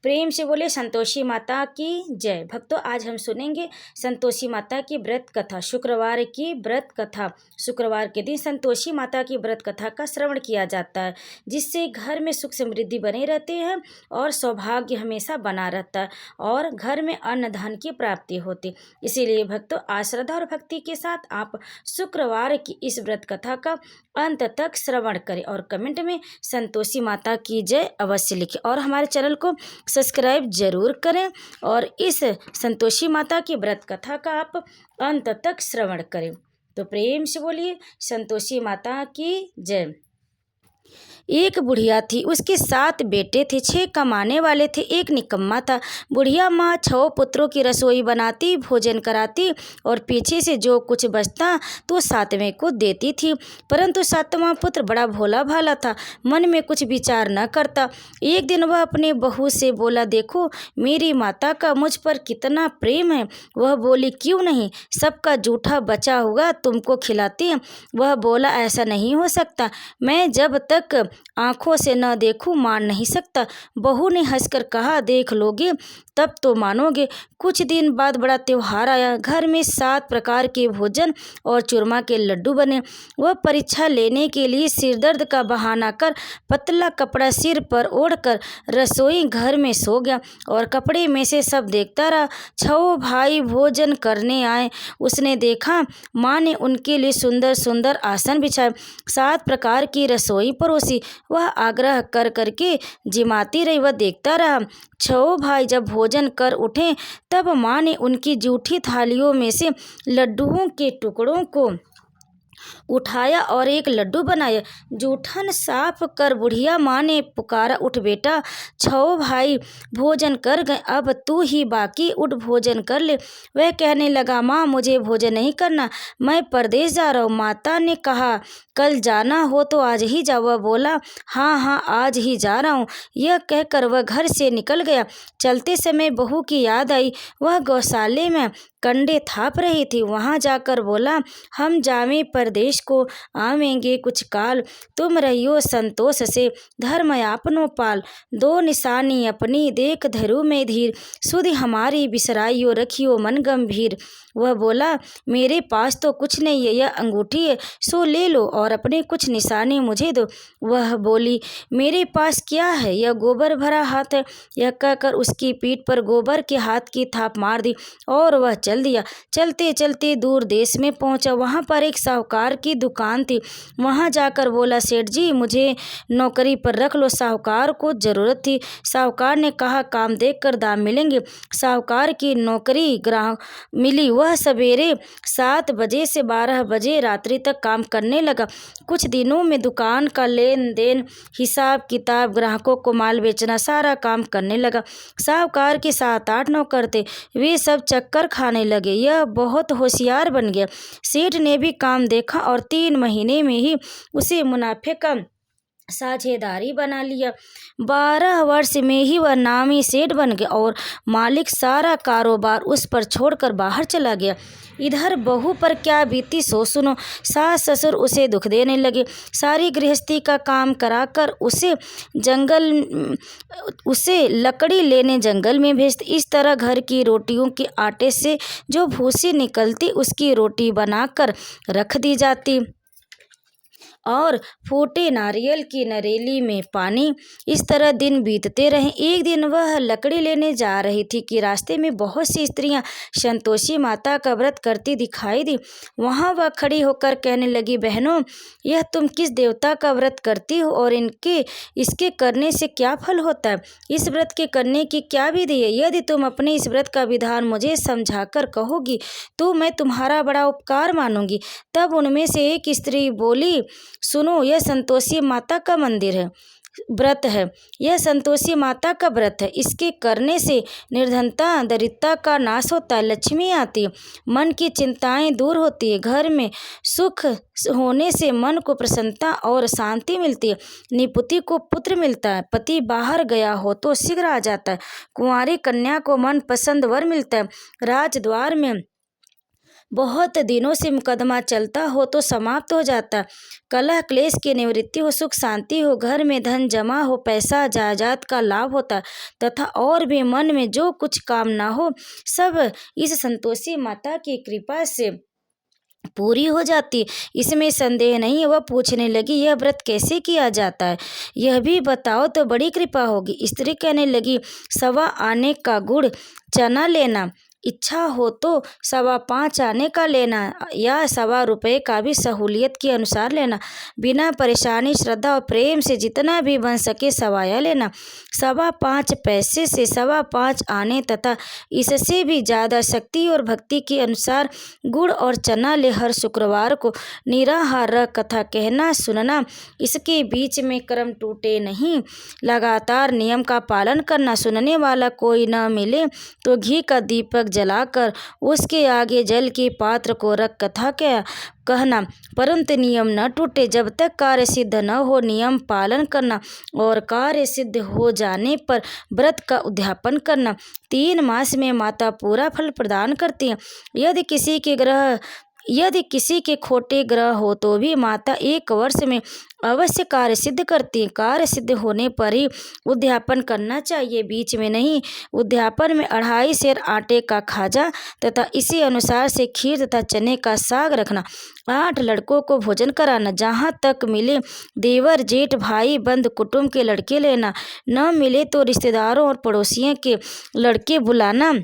प्रेम से बोले संतोषी माता की जय। भक्तों, आज हम सुनेंगे संतोषी माता की व्रत कथा, शुक्रवार की व्रत कथा। शुक्रवार के दिन संतोषी माता की व्रत कथा का श्रवण किया जाता है, जिससे घर में सुख समृद्धि बने रहते हैं और सौभाग्य हमेशा बना रहता है और घर में अन्न धन की प्राप्ति होती। इसीलिए भक्तों, आज श्रद्धा और भक्ति के साथ आप शुक्रवार की इस व्रत कथा का अंत तक श्रवण करें और कमेंट में संतोषी माता की जय अवश्य लिखें और हमारे चैनल को सब्सक्राइब जरूर करें और इस संतोषी माता की व्रत कथा का आप अंत तक श्रवण करें। तो प्रेम से बोलिए संतोषी माता की जय। एक बुढ़िया थी, उसके 7 बेटे थे, 6 कमाने वाले थे, एक निकम्मा था। बुढ़िया माँ 6 पुत्रों की रसोई बनाती, भोजन कराती और पीछे से जो कुछ बचता तो 7वें को देती थी। परंतु 7वां पुत्र बड़ा भोला भाला था, मन में कुछ विचार न करता। एक दिन वह अपने बहू से बोला, देखो मेरी माता का मुझ पर कितना प्रेम है। वह बोली, क्यों नहीं, सबका जूठा बचा हुआ तुमको खिलाती है। वह बोला, ऐसा नहीं हो सकता, मैं जब तक आंखों से न देखूं मान नहीं सकता। बहू ने हंसकर कहा, देख लोगे तब तो मानोगे। कुछ दिन बाद बड़ा त्योहार आया। घर में 7 प्रकार के भोजन और चूरमा के लड्डू बने। वह परीक्षा लेने के लिए सिरदर्द का बहाना कर पतला कपड़ा सिर पर ओढ़कर रसोई घर में सो गया और कपड़े में से सब देखता रहा। 6 भाई भोजन करने आए। उसने देखा माँ ने उनके लिए सुंदर सुंदर आसन बिछाए, 7 प्रकार की रसोई परोसी। वह आग्रह कर करके जिमाती रही। वह देखता रहा। 6 भाई जब भोजन कर उठे तब माँ ने उनकी जूठी थालियों में से लड्डुओं के टुकड़ों को उठाया और एक लड्डू बनाया। जूठन साफ कर बुढ़िया माँ ने पुकारा, उठ बेटा, 6 भाई भोजन कर गए, अब तू ही बाकी, उठ भोजन कर ले। वह कहने लगा, माँ मुझे भोजन नहीं करना, मैं परदेश जा रहा हूँ। माता ने कहा, कल जाना हो तो आज ही जाओ। वह बोला, हाँ हाँ आज ही जा रहा हूँ। यह कहकर वह घर से निकल गया। चलते समय बहू की याद आई। वह गौशाले में कंडे थाप रही थी। वहाँ जाकर बोला, हम जावें परदेश को, आवेंगे कुछ काल, तुम रहियो संतोष से, धर्म आपनो पाल। 2 निशानी अपनी देख धरू में धीर, सुधि हमारी बिसराइयो रखियो मन गंभीर। वह बोला, मेरे पास तो कुछ नहीं है, यह अंगूठी है, सो ले लो और अपने कुछ निशानी मुझे दो। वह बोली, मेरे पास क्या है, यह गोबर भरा हाथ है। यह कहकर उसकी पीठ पर गोबर के हाथ की थाप मार दी और वह चल दिया। चलते चलते दूर देश में पहुंचा। वहां पर एक साहूकार की दुकान थी। वहां जाकर बोला, सेठ जी मुझे नौकरी पर रख लो, साहूकार को जरूरत थी। साहूकार ने कहा, काम देख कर दाम मिलेंगे। साहूकार की नौकरी ग्राहक मिली। वह सवेरे 7 बजे से 12 बजे रात्रि तक काम करने लगा। कुछ दिनों में दुकान का लेन देन, हिसाब किताब, ग्राहकों को माल बेचना, सारा काम करने लगा। साहूकार के 7-8 नौकर थे, वे सब चक्कर खाने लगे। यह बहुत होशियार बन गया। सेठ ने भी काम देखा और 3 महीने में ही उसे मुनाफे का साझेदारी बना लिया। 12 वर्ष में ही वह नामी सेठ बन गया और मालिक सारा कारोबार उस पर छोड़कर बाहर चला गया। इधर बहू पर क्या बीती सो सुनो। सास ससुर उसे दुख देने लगे। सारी गृहस्थी का काम कराकर उसे लकड़ी लेने जंगल में भेजते। इस तरह घर की रोटियों के आटे से जो भूसी निकलती उसकी रोटी बनाकर रख दी जाती और फूटे नारियल की नरेली में पानी। इस तरह दिन बीतते रहे। एक दिन वह लकड़ी लेने जा रही थी कि रास्ते में बहुत सी स्त्रियां संतोषी माता का व्रत करती दिखाई दी। वहां वह खड़ी होकर कहने लगी, बहनों यह तुम किस देवता का व्रत करती हो और इसके करने से क्या फल होता है? इस व्रत के करने की क्या विधि है? यदि तुम अपने इस व्रत का विधान मुझे समझाकर कहोगी तो मैं तुम्हारा बड़ा उपकार मानूंगी। तब उनमें से एक स्त्री बोली, सुनो, यह संतोषी माता का मंदिर है, व्रत है। यह संतोषी माता का व्रत है। इसके करने से निर्धनता दरिद्रता का नाश होता है, लक्ष्मी आती है, मन की चिंताएं दूर होती है, घर में सुख होने से मन को प्रसन्नता और शांति मिलती है, निपुति को पुत्र मिलता है, पति बाहर गया हो तो शीघ्र आ जाता है, कुंवारी कन्या को मन पसंद वर मिलता है, राजद्वार में बहुत दिनों से मुकदमा चलता हो तो समाप्त हो जाता। कलह क्लेश की निवृत्ति हो, सुख शांति हो, घर में धन जमा हो, पैसा जायदाद का लाभ होता तथा और भी मन में जो कुछ कामना हो सब इस संतोषी माता की कृपा से पूरी हो जाती। इसमें संदेह नहीं। वह पूछने लगी, यह व्रत कैसे किया जाता है, यह भी बताओ तो बड़ी कृपा होगी। स्त्री कहने लगी, 1.25 आने का गुड़ चना लेना, इच्छा हो तो 5.25 आने का लेना या 1.25 रुपये का भी सहूलियत के अनुसार लेना। बिना परेशानी श्रद्धा और प्रेम से जितना भी बन सके सवाया लेना। 5.25 पैसे से 5.25 आने तथा इससे भी ज़्यादा शक्ति और भक्ति के अनुसार गुड़ और चना ले। हर शुक्रवार को निराहार रह कथा कहना सुनना, इसके बीच में क्रम टूटे नहीं। लगातार नियम का पालन करना। सुनने वाला कोई न मिले तो घी का दीपक जलाकर उसके आगे जल के पात्र को रख कथा कहना, परंतु नियम न टूटे। जब तक कार्य सिद्ध न हो नियम पालन करना और कार्य सिद्ध हो जाने पर व्रत का उद्यापन करना। 3 मास में माता पूरा फल प्रदान करती है। यदि किसी के खोटे ग्रह हो तो भी माता 1 वर्ष में अवश्य कार्य सिद्ध करती है। कार्य सिद्ध होने पर ही उद्यापन करना चाहिए, बीच में नहीं। उद्यापन में 2.5 सेर आटे का खाजा तथा इसी अनुसार से खीर तथा चने का साग रखना। 8 लड़कों को भोजन कराना। जहाँ तक मिले देवर जेठ भाई बंद कुटुंब के लड़के लेना, न मिले तो रिश्तेदारों और पड़ोसियों के लड़के बुलाना,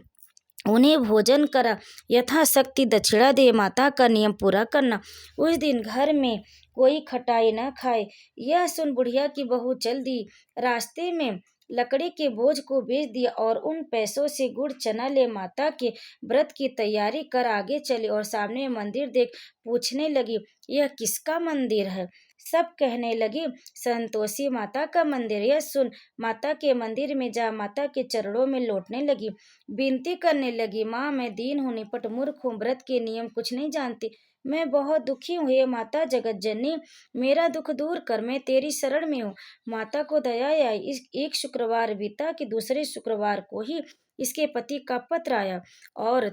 उन्हें भोजन करा यथाशक्ति दक्षिणा दे। माता का नियम पूरा करना। उस दिन घर में कोई खटाई न खाए। यह सुन बुढ़िया की बहू चल दी। रास्ते में लकड़ी के बोझ को बेच दिया और उन पैसों से गुड़ चना ले माता के व्रत की तैयारी कर आगे चली और सामने मंदिर देख पूछने लगी, यह किसका मंदिर है। सब कहने लगे, संतोषी माता का मंदिर। यह सुन माता के मंदिर में जा माता के चरणों में लौटने लगी। विनती करने लगी, माँ मैं दीन हूँ, निपट मूर्ख हूँ, व्रत के नियम कुछ नहीं जानती, मैं बहुत दुखी हूँ। हे माता जगत जननी, मेरा दुख दूर कर, मैं तेरी शरण में हूँ। माता को दया आई। एक शुक्रवार बीता कि दूसरे शुक्रवार को ही इसके पति का पत्र आया और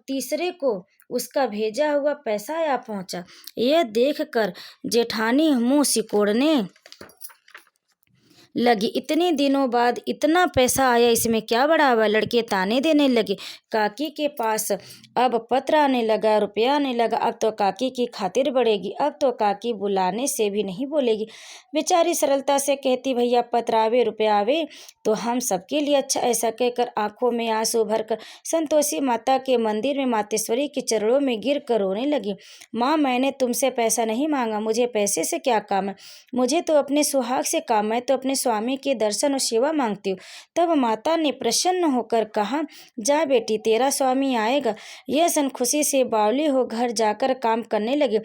तीसरे को उसका भेजा हुआ पैसा आया पहुंचा। यह देखकर जेठानी मुंह सिकोड़ने लगी, इतने दिनों बाद इतना पैसा आया, इसमें क्या बड़ा हुआ। लड़के ताने देने लगे। काकी के पास अब पत्र आने लगा, रुपया आने लगा, अब तो काकी की खातिर बढ़ेगी, अब तो काकी बुलाने से भी नहीं बोलेगी। बेचारी सरलता से कहती, भैया पत्र आवे रुपया आवे तो हम सबके लिए अच्छा। ऐसा कहकर आंखों में आंसू भरकर संतोषी माता के मंदिर में मातेश्वरी के चरणों में गिर कर रोने लगी। माँ मैंने तुमसे पैसा नहीं मांगा, मुझे पैसे से क्या काम है, मुझे तो अपने सुहाग से काम है, तो अपने स्वामी के दर्शन और सेवा मांगती हूँ। तब माता ने प्रसन्न होकर कहा, जा बेटी तेरा स्वामी आएगा। यह सन खुशी से बावली हो घर जाकर काम करने लगी।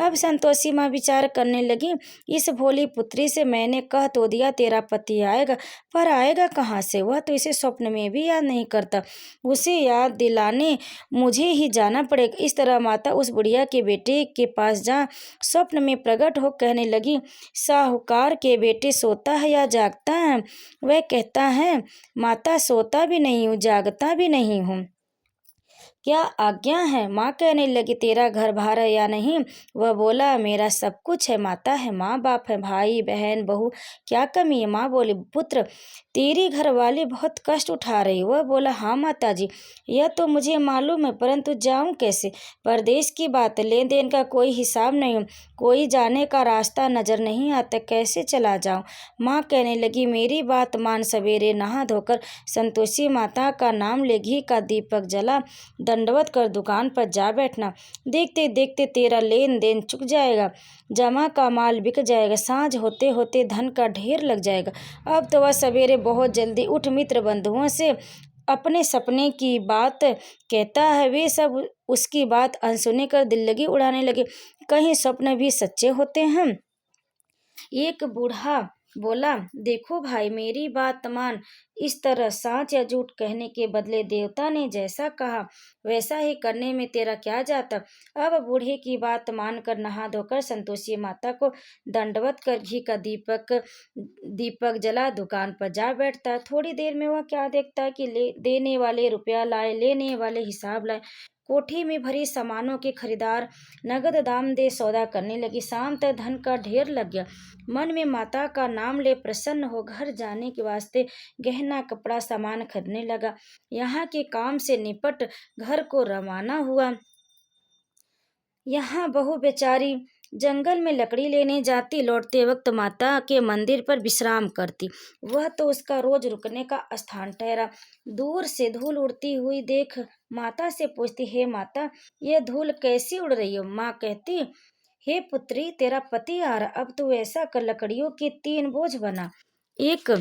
अब संतोषी माँ विचार करने लगी, इस भोली पुत्री से मैंने कह तो दिया तेरा पति आएगा, पर आएगा कहाँ से, वह तो इसे स्वप्न में भी याद नहीं करता, उसे याद दिलाने मुझे ही जाना पड़ेगा। इस तरह माता उस बुढ़िया के बेटे के पास जा स्वप्न में प्रकट हो कहने लगी, साहूकार के बेटे सोता है या जागता है। वह कहता है, माता सोता भी नहीं हूँ, जागता भी नहीं हूँ, क्या आज्ञा है। माँ कहने लगी, तेरा घर बार है या नहीं। वह बोला, मेरा सब कुछ है, माता है, माँ बाप है, भाई बहन बहू, क्या कमी है। माँ बोली, पुत्र तेरी घरवाली बहुत कष्ट उठा रही। वह बोला, हाँ माता जी, यह तो मुझे मालूम है, परंतु जाऊँ कैसे। परदेश की बात, लेन देन का कोई हिसाब नहीं, कोई जाने का रास्ता नजर नहीं आता, कैसे चला जाऊँ। माँ कहने लगी, मेरी बात मान, सवेरे नहा धोकर संतोषी माता का नाम ले, घी का दीपक जला, दंडवत कर दुकान पर जा बैठना। देखते देखते तेरा लेन देन चुक जाएगा, जमा का माल बिक जाएगा, सांझ होते होते धन का ढेर लग जाएगा। अब तो वह सवेरे बहुत जल्दी उठ मित्र बंधुओं से अपने सपने की बात कहता है। वे सब उसकी बात अनसुनी कर दिल लगी उड़ाने लगे। कहीं स्वप्न भी सच्चे होते हैं। एक बूढ़ा बोला, देखो भाई मेरी बात मान, इस तरह साँच या झूठ कहने के बदले देवता ने जैसा कहा वैसा ही करने में तेरा क्या जाता। अब बूढ़े की बात मानकर नहा धोकर संतोषी माता को दंडवत कर घी का दीपक जला दुकान पर जा बैठता। थोड़ी देर में वह क्या देखता कि देने वाले रुपया लाए, लेने वाले हिसाब लाए। कोठी में भरी सामानों के खरीदार नगद दाम दे सौदा करने लगी। शाम तक धन का ढेर लग गया। मन में माता का नाम ले प्रसन्न हो घर जाने के वास्ते गहना कपड़ा सामान खरीदने लगा। यहाँ के काम से निपट घर को रवाना हुआ। यहाँ बहू बेचारी जंगल में लकड़ी लेने जाती, लौटते वक्त माता के मंदिर पर विश्राम करती। वह तो उसका रोज रुकने का स्थान ठहरा। दूर से धूल उड़ती हुई देख माता से पूछती, हे माता, यह धूल कैसी उड़ रही हो? माँ कहती, हे पुत्री, तेरा पति आ रहा, अब तू ऐसा कर, लकड़ियों के 3 बोझ बना, एक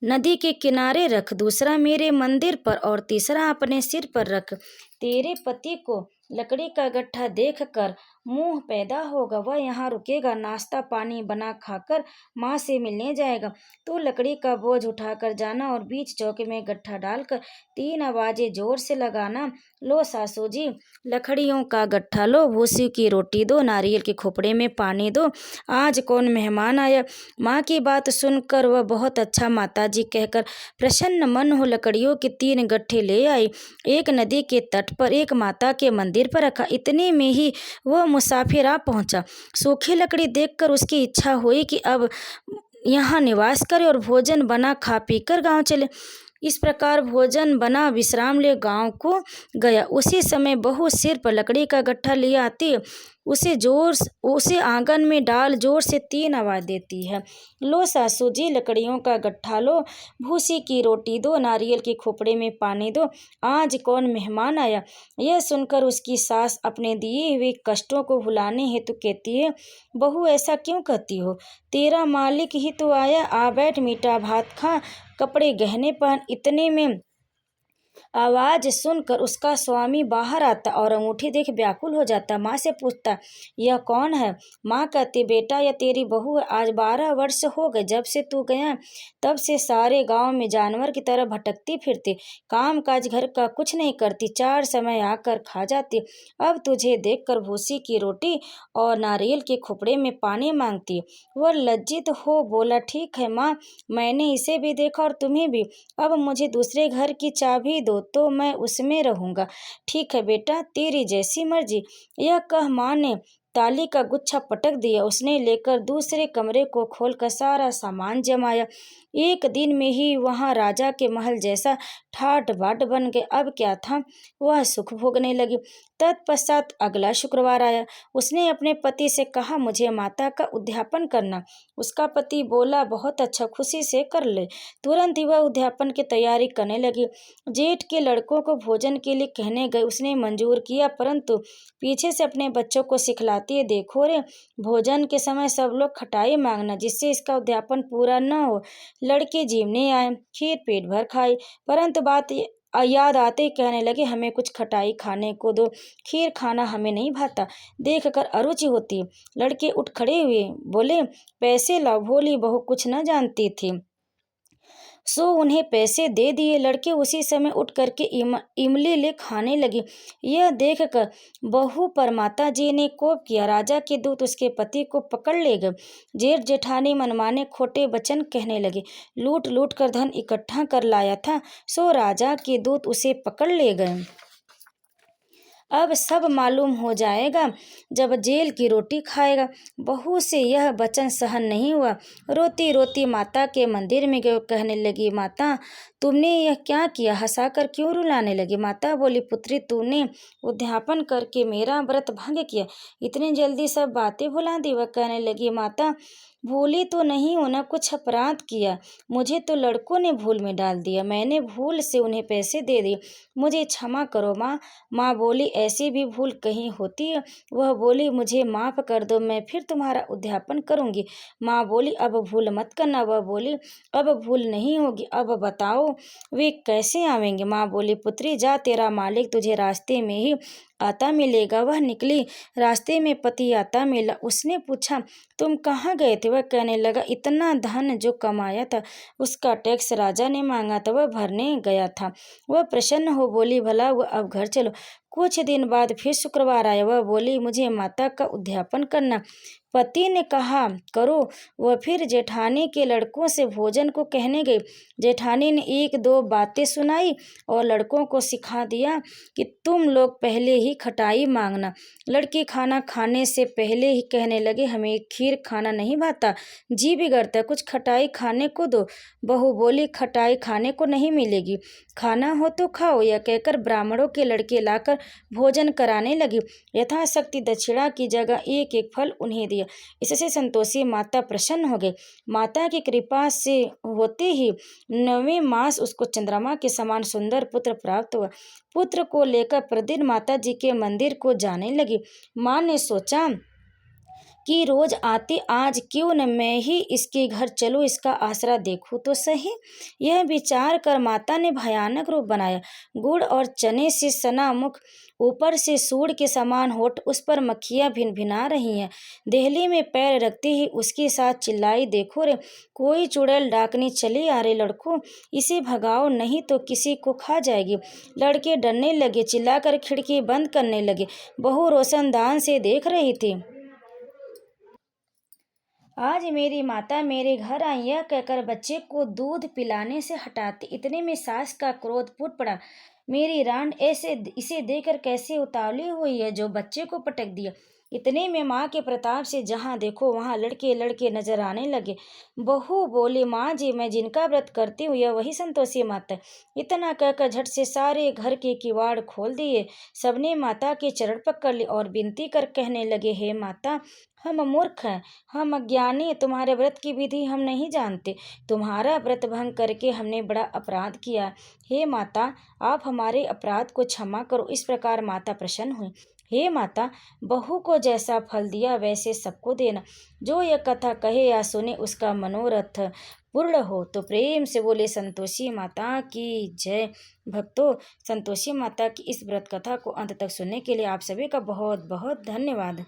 नदी के किनारे रख, दूसरा मेरे मंदिर पर और तीसरा अपने सिर पर रख। तेरे पति को लकड़ी का गट्ठा देखकर मुंह पैदा होगा, वह यहाँ रुकेगा, नाश्ता पानी बना खाकर माँ से मिलने जाएगा। तू लकड़ी का बोझ उठाकर जाना और बीच चौके में गट्ठा डालकर 3 आवाजें जोर से लगाना, लो सासू जी, लकड़ियों का गट्ठा लो, भूसी की रोटी दो, नारियल के खोपड़े में पानी दो, आज कौन मेहमान आया। माँ की बात सुनकर वह बहुत अच्छा माता जी कहकर प्रसन्न मन हो लकड़ियों के 3 गट्ठे ले आई। एक नदी के तट पर, एक माता के मंदिर पर रखा। इतने में ही वह मुसाफिर आ पहुंचा। सूखी लकड़ी देखकर उसकी इच्छा हुई कि अब यहाँ निवास करे और भोजन बना खा पी कर गाँव चले। इस प्रकार भोजन बना विश्राम ले गांव को गया। उसी समय बहू सिर पर लकड़ी का गट्ठा लिए आती, उसे आंगन में डाल जोर से 3 आवाज देती है, लो सासू जी, लकड़ियों का गट्ठा लो, भूसी की रोटी दो, नारियल के खोपड़े में पानी दो, आज कौन मेहमान आया। यह सुनकर उसकी सास अपने दिए हुए कष्टों को भुलाने हेतु कहती है, बहू ऐसा क्यों कहती हो, तेरा मालिक ही तो आया, आ बैठ, मीठा भात खा, कपड़े गहने पहन। इतने में आवाज सुनकर उसका स्वामी बाहर आता और अंगूठी देख व्याकुल हो जाता। माँ से पूछता, यह कौन है? माँ कहती, बेटा, यह तेरी बहू है। आज 12 वर्ष हो गए जब से तू गया, तब से सारे गांव में जानवर की तरह भटकती फिरती, काम काज घर का कुछ नहीं करती, 4 समय आकर खा जाती। अब तुझे देखकर भूसी की रोटी और नारियल के खोपड़े में पानी मांगती। वह लज्जित हो बोला, ठीक है माँ, मैंने इसे भी देखा और तुम्हें भी। अब मुझे दूसरे घर की चाबी दो तो मैं उसमें रहूंगा। ठीक है बेटा, तेरी जैसी मर्जी। यह कह माँ ने ताली का गुच्छा पटक दिया। उसने लेकर दूसरे कमरे को खोलकर सारा सामान जमाया। एक दिन में ही वहां राजा के महल जैसा ठाट बाट बन गए। अब क्या था, वह सुख भोगने लगी। तत्पश्चात अगला शुक्रवार आया। उसने अपने पति से कहा, मुझे माता का उद्यापन करना। उसका पति बोला, बहुत अच्छा, खुशी से कर ले। तुरंत ही वह उद्यापन की तैयारी करने लगी। जेठ के लड़कों को भोजन के लिए कहने गए। उसने मंजूर किया, परंतु पीछे से अपने बच्चों को सिखलाती है, देखो रे, भोजन के समय सब लोग खटाई मांगना, जिससे इसका उद्यापन पूरा न हो। लड़के जीवने आए, खीर पेट भर खाई, परंतु बात याद आते ही कहने लगे, हमें कुछ खटाई खाने को दो, खीर खाना हमें नहीं भाता, देखकर अरुचि होती है। लड़के उठ खड़े हुए, बोले, पैसे लाओ। भोली बहू कुछ न जानती थी, सो उन्हें पैसे दे दिए। लड़के उसी समय उठ करके इमली ले खाने लगी। यह देखकर बहू पर माता जी ने कोप किया। राजा के दूत उसके पति को पकड़ ले गए। जेठ जेठानी मनमाने खोटे वचन कहने लगे। लूट लूट कर धन इकट्ठा कर लाया था, सो राजा के दूत उसे पकड़ ले गए। अब सब मालूम हो जाएगा जब जेल की रोटी खाएगा। बहू से यह वचन सहन नहीं हुआ। रोती रोती माता के मंदिर में गए, कहने लगी, माता, तुमने यह क्या किया? हंसाकर क्यों रुलाने लगी? माता बोली, पुत्री, तूने उद्यापन करके मेरा व्रत भंग किया, इतनी जल्दी सब बातें भुला दी। वह कहने लगी, माता, भूली तो नहीं हो ना, कुछ अपराध किया, मुझे तो लड़कों ने भूल में डाल दिया, मैंने भूल से उन्हें पैसे दे दिए, मुझे क्षमा करो माँ। माँ बोली, ऐसी भी भूल कहीं होती है? वह बोली, मुझे माफ़ कर दो, मैं फिर तुम्हारा उद्यापन करूँगी। माँ बोली, अब भूल मत करना। वह बोली, अब भूल नहीं होगी। अब बताओ वे कैसे आवेंगे? माँ बोली, पुत्री, जा, तेरा मालिक तुझे रास्ते में ही आता मिलेगा। वह निकली, रास्ते में पति आता मिला। उसने पूछा, तुम कहाँ गए थे? वह कहने लगा, इतना धन जो कमाया था उसका टैक्स राजा ने मांगा था, वह भरने गया था। वह प्रसन्न हो बोली, भला वह अब घर चलो। कुछ दिन बाद फिर शुक्रवार आया। वह बोली, मुझे माता का उद्यापन करना। पति ने कहा, करो। वह फिर जेठानी के लड़कों से भोजन को कहने गई। जेठानी ने एक दो बातें सुनाई और लड़कों को सिखा दिया कि तुम लोग पहले ही खटाई मांगना। लड़के खाना खाने से पहले ही कहने लगे, हमें खीर खाना नहीं भाता, जी बिगड़ता है, कुछ खटाई खाने को दो। बहू बोली, खटाई खाने को नहीं मिलेगी, खाना हो तो खाओ। यह कहकर ब्राह्मणों के लड़के लाकर भोजन कराने लगी। यथाशक्ति दक्षिणा की जगह एक एक फल उन्हें दिया। इससे संतोषी माता प्रसन्न हो गई। माता की कृपा से होते ही 9वें मास उसको चंद्रमा के समान सुंदर पुत्र प्राप्त हुआ। पुत्र को लेकर प्रतिदिन माता जी के मंदिर को जाने लगी। माँ ने सोचा कि रोज आती, आज क्यों न मैं ही इसके घर चलूं, इसका आसरा देखूं तो सही। यह विचार कर माता ने भयानक रूप बनाया। गुड़ और चने से सना मुख, ऊपर से सूंड के समान होठ, उस पर मक्खियां भिनभिना रही हैं। देहली में पैर रखते ही उसके साथ चिल्लाई, देखो रे, कोई चुड़ैल डाकनी चली आ रही, लड़कों इसे भगाओ नहीं तो किसी को खा जाएगी। लड़के डरने लगे, चिल्लाकर खिड़की बंद करने लगे। बहू रोशनदान से देख रही थी। आज मेरी माता मेरे घर आई, यह कहकर बच्चे को दूध पिलाने से हटाती। इतने में सास का क्रोध फूट पड़ा। मेरी रांड ऐसे इसे देखकर कैसे उतावली हुई है जो बच्चे को पटक दिया। इतने में माँ के प्रताप से जहाँ देखो वहाँ लड़के लड़के नजर आने लगे। बहू बोली, माँ जी, मैं जिनका व्रत करती हूँ यह वही संतोषी माता है। इतना कहकर झट से सारे घर के किवाड़ खोल दिए। सबने माता के चरण पकड़ लिए और विनती कर कहने लगे, हे माता, हम मूर्ख हैं, हम अज्ञानी, तुम्हारे व्रत की विधि हम नहीं जानते। तुम्हारा व्रत भंग करके हमने बड़ा अपराध किया। हे माता, आप हमारे अपराध को क्षमा करो। इस प्रकार माता प्रसन्न हुई। हे माता, बहू को जैसा फल दिया वैसे सबको देना। जो यह कथा कहे या सुने उसका मनोरथ पूर्ण हो। तो प्रेम से बोले संतोषी माता की जय। भक्तों, संतोषी माता की इस व्रत कथा को अंत तक सुनने के लिए आप सभी का बहुत बहुत धन्यवाद।